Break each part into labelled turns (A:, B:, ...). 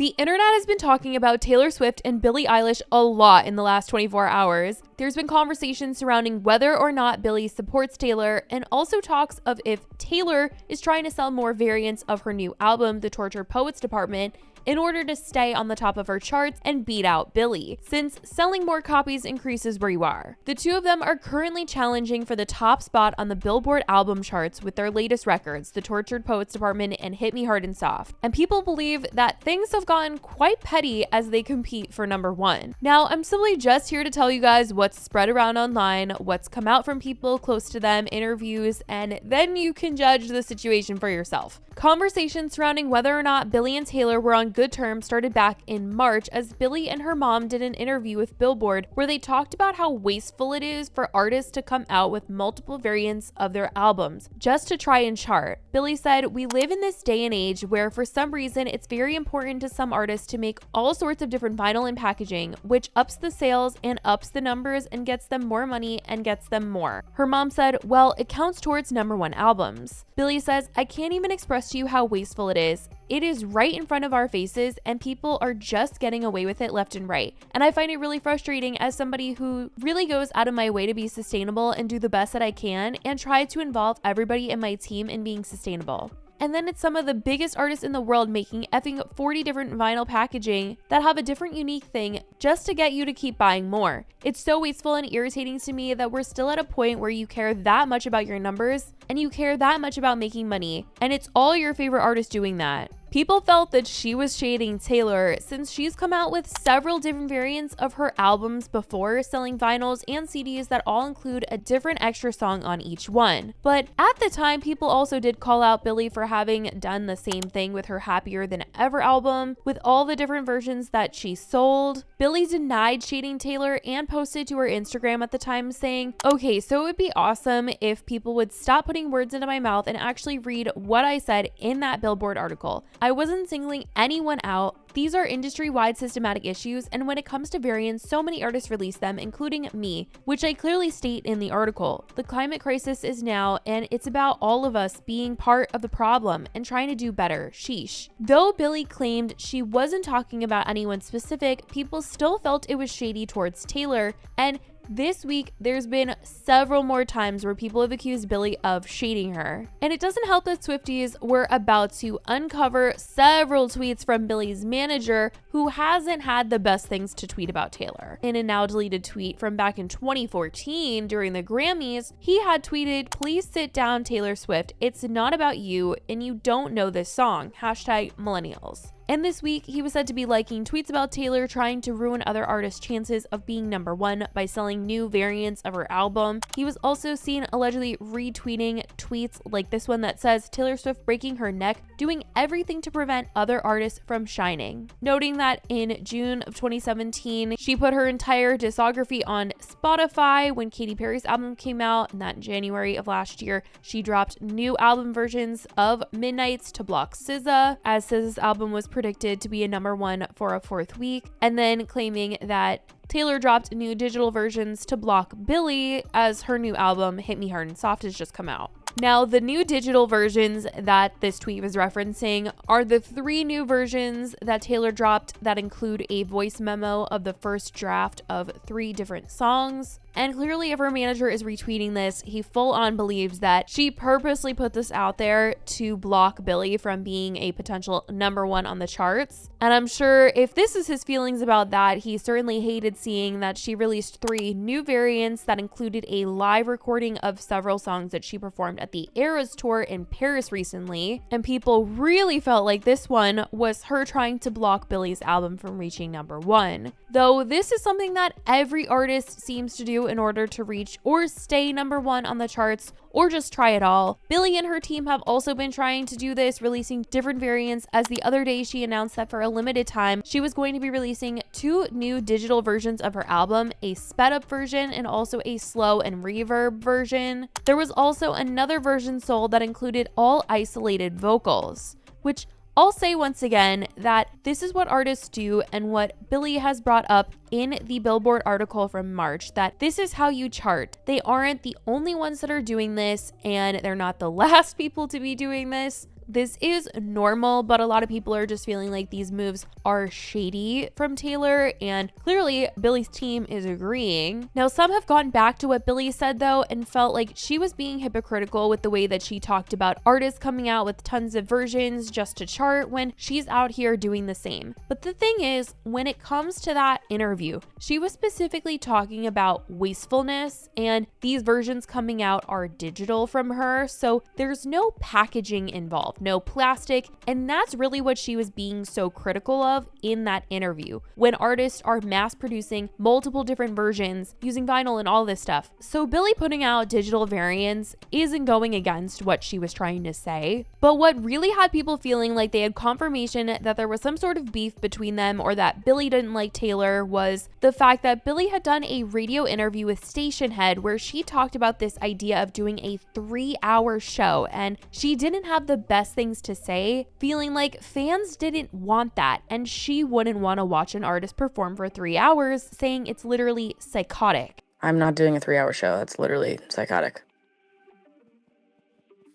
A: The internet has been talking about Taylor Swift and Billie Eilish a lot in the last 24 hours. There's been conversations surrounding whether or not Billie supports Taylor, and also talks of if Taylor is trying to sell more variants of her new album, The Tortured Poets Department, in order to stay on the top of her charts and beat out Billie, since selling more copies increases where you are. The two of them are currently challenging for the top spot on the Billboard album charts with their latest records, The Tortured Poets Department and Hit Me Hard and Soft. And people believe that things have gotten quite petty as they compete for number one. Now, I'm simply just here to tell you guys what's spread around online, what's come out from people close to them, interviews, and then you can judge the situation for yourself. Conversations surrounding whether or not Billie and Taylor were on good terms started back in March, as Billie and her mom did an interview with Billboard where they talked about how wasteful it is for artists to come out with multiple variants of their albums just to try and chart. Billie said, "We live in this day and age where for some reason it's very important to some artists to make all sorts of different vinyl and packaging, which ups the sales and ups the numbers and gets them more money and gets them more." Her mom said, "Well, it counts towards number one albums." Billie says, "I can't even express to you how wasteful it is. It is right in front of our faces and people are just getting away with it left and right. And I find it really frustrating as somebody who really goes out of my way to be sustainable and do the best that I can and try to involve everybody in my team in being sustainable." And then it's some of the biggest artists in the world making effing 40 different vinyl packaging that have a different unique thing just to get you to keep buying more. It's so wasteful and irritating to me that we're still at a point where you care that much about your numbers and you care that much about making money, and it's all your favorite artists doing that. People felt that she was shading Taylor since she's come out with several different variants of her albums before, selling vinyls and CDs that all include a different extra song on each one. But at the time, people also did call out Billie for having done the same thing with her Happier Than Ever album, with all the different versions that she sold. Billie denied shading Taylor and posted to her Instagram at the time saying, "Okay, so it would be awesome if people would stop putting words into my mouth and actually read what I said in that Billboard article. I wasn't singling anyone out. These are industry-wide systematic issues, and when it comes to variants, so many artists release them, including me, which I clearly state in the article. The climate crisis is now, and it's about all of us being part of the problem and trying to do better. Sheesh." Though Billie claimed she wasn't talking about anyone specific, people still felt it was shady towards Taylor, and this week, there's been several more times where people have accused Billie of shading her. And it doesn't help that Swifties were about to uncover several tweets from Billie's manager, who hasn't had the best things to tweet about Taylor. In a now deleted tweet from back in 2014 during the Grammys, he had tweeted, "Please sit down, Taylor Swift. It's not about you, and you don't know this song. #millennials." And this week, he was said to be liking tweets about Taylor trying to ruin other artists' chances of being number one by selling new variants of her album. He was also seen allegedly retweeting tweets like this one that says, "Taylor Swift breaking her neck, doing everything to prevent other artists from shining." Noting that in June of 2017, she put her entire discography on Spotify when Katy Perry's album came out, and that in January of last year, she dropped new album versions of Midnights to block SZA, as SZA's album was predicted to be a number one for a fourth week, and then claiming that Taylor dropped new digital versions to block Billie as her new album Hit Me Hard and Soft has just come out. Now, the new digital versions that this tweet was referencing are the 3 new versions that Taylor dropped that include a voice memo of the first draft of 3 different songs. And clearly, if her manager is retweeting this, he full on believes that she purposely put this out there to block Billie from being a potential number one on the charts. And I'm sure if this is his feelings about that, he certainly hated seeing that she released 3 new variants that included a live recording of several songs that she performed at the Eras tour in Paris recently. And people really felt like this one was her trying to block Billie's album from reaching number one. Though this is something that every artist seems to do in order to reach or stay number one on the charts, or just try it all. Billie and her team have also been trying to do this, releasing different variants, as the other day she announced that for a limited time, she was going to be releasing 2 new digital versions of her album, a sped up version and also a slow and reverb version. There was also another version sold that included all isolated vocals, which I'll say once again that this is what artists do, and what Billie has brought up in the Billboard article from March, that this is how you chart. They aren't the only ones that are doing this, and they're not the last people to be doing this. this is normal, but a lot of people are just feeling like these moves are shady from Taylor, and clearly Billie's team is agreeing. Now, some have gone back to what Billie said though and felt like she was being hypocritical with the way that she talked about artists coming out with tons of versions just to chart when she's out here doing the same. But the thing is, when it comes to that interview, she was specifically talking about wastefulness, and these versions coming out are digital from her, so there's no packaging involved, no plastic, and that's really what she was being so critical of in that interview, when artists are mass producing multiple different versions using vinyl and all this stuff. So Billie putting out digital variants isn't going against what she was trying to say, but what really had people feeling like they had confirmation that there was some sort of beef between them or that Billie didn't like Taylor was the fact that Billie had done a radio interview with Station Head where she talked about this idea of doing a 3-hour show, and she didn't have the best things to say, feeling like fans didn't want that and she wouldn't want to watch an artist perform for 3 hours, saying it's literally psychotic.
B: I'm not doing a 3-hour show. That's literally psychotic.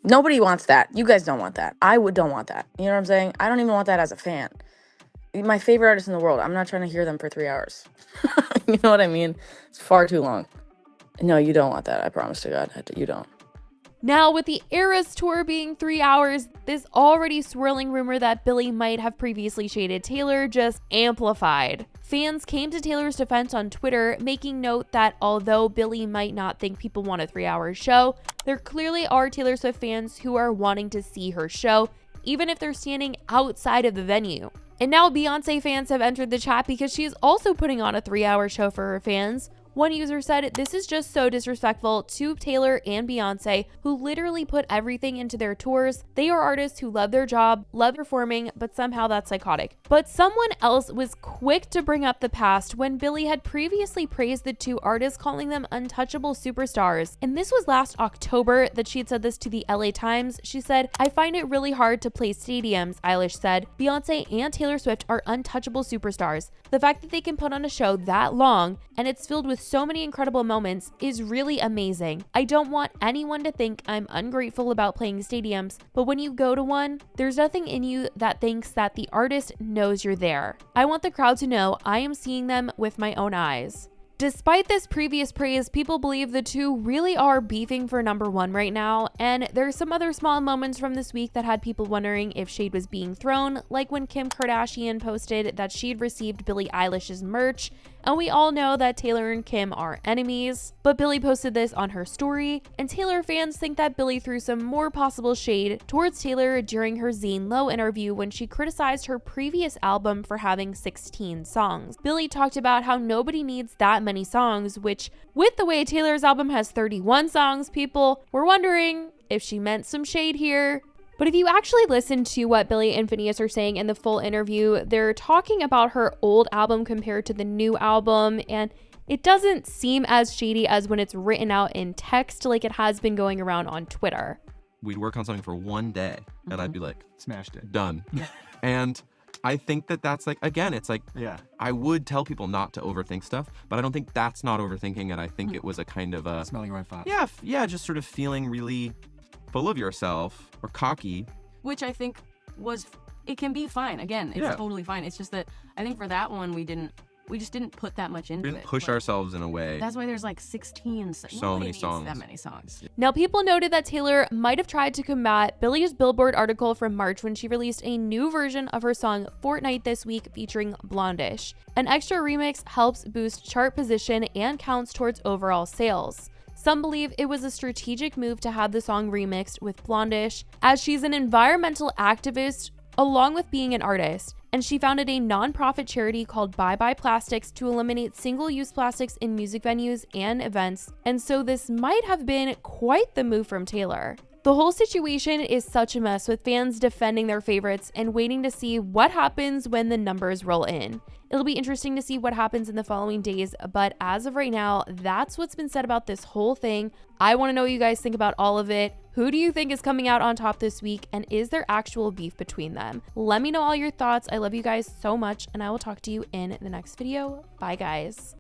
B: Nobody wants that. You guys don't want that. I don't want that. You know what I'm saying? I don't even want that as a fan. My favorite artist in the world. I'm not trying to hear them for 3 hours. You know what I mean? It's far too long. No, you don't want that. I promise to God. You don't.
A: Now, with the Eras tour being 3 hours, this already swirling rumor that Billie might have previously shaded Taylor just amplified. Fans came to Taylor's defense on Twitter, making note that although Billie might not think people want a 3-hour show, there clearly are Taylor Swift fans who are wanting to see her show, even if they're standing outside of the venue. And now Beyonce fans have entered the chat because she is also putting on a 3-hour show for her fans. One user said, "This is just so disrespectful to Taylor and Beyonce, who literally put everything into their tours. They are artists who love their job, love performing, but somehow that's psychotic." But someone else was quick to bring up the past when Billie had previously praised the two artists, calling them untouchable superstars. And this was last October that she had said this to the LA Times. She said, "I find it really hard to play stadiums," Eilish said. "Beyonce and Taylor Swift are untouchable superstars. The fact that they can put on a show that long and it's filled with so many incredible moments is really amazing. I don't want anyone to think I'm ungrateful about playing stadiums, but when you go to one, there's nothing in you that thinks that the artist knows you're there. I want the crowd to know I am seeing them with my own eyes." Despite this previous praise, people believe the two really are beefing for #1 right now, and there's some other small moments from this week that had people wondering if shade was being thrown, like when Kim Kardashian posted that she'd received Billie Eilish's merch, and we all know that Taylor and Kim are enemies, but Billie posted this on her story, and Taylor fans think that Billie threw some more possible shade towards Taylor during her Zane Lowe interview when she criticized her previous album for having 16 songs. Billie talked about how nobody needs that many songs, which, with the way Taylor's album has 31 songs, people were wondering if she meant some shade here. But if you actually listen to what Billie and Phineas are saying in the full interview, they're talking about her old album compared to the new album, and it doesn't seem as shady as when it's written out in text like it has been going around on Twitter.
C: We'd work on something for one day, and I'd be like,
D: smashed it.
C: Done. And I think that that's like, again, it's like,
D: Yeah.
C: I would tell people not to overthink stuff, but I don't think that's not overthinking it. I think it was a kind of a,
D: Smelling red fox.
C: yeah, just sort of feeling really full of yourself or cocky.
E: Which I think it can be fine. Again, it's totally fine. It's just that I think for that one, we just didn't put that much into
C: We didn't
E: it.
C: push
E: Like,
C: ourselves in a way.
E: That's why there's like 16
C: So
E: nobody
C: many
E: needs
C: songs.
E: that many songs.
A: Now, people noted that Taylor might have tried to combat Billie's Billboard article from March when she released a new version of her song Fortnite this week featuring Blondish. An extra remix helps boost chart position and counts towards overall sales. Some believe it was a strategic move to have the song remixed with Blondish, as she's an environmental activist along with being an artist, and she founded a non-profit charity called Bye Bye Plastics to eliminate single-use plastics in music venues and events, and so this might have been quite the move from Taylor. The whole situation is such a mess, with fans defending their favorites and waiting to see what happens when the numbers roll in. It'll be interesting to see what happens in the following days, but as of right now, that's what's been said about this whole thing. I want to know what you guys think about all of it. Who do you think is coming out on top this week, and is there actual beef between them? Let me know all your thoughts. I love you guys so much, and I will talk to you in the next video. Bye, guys.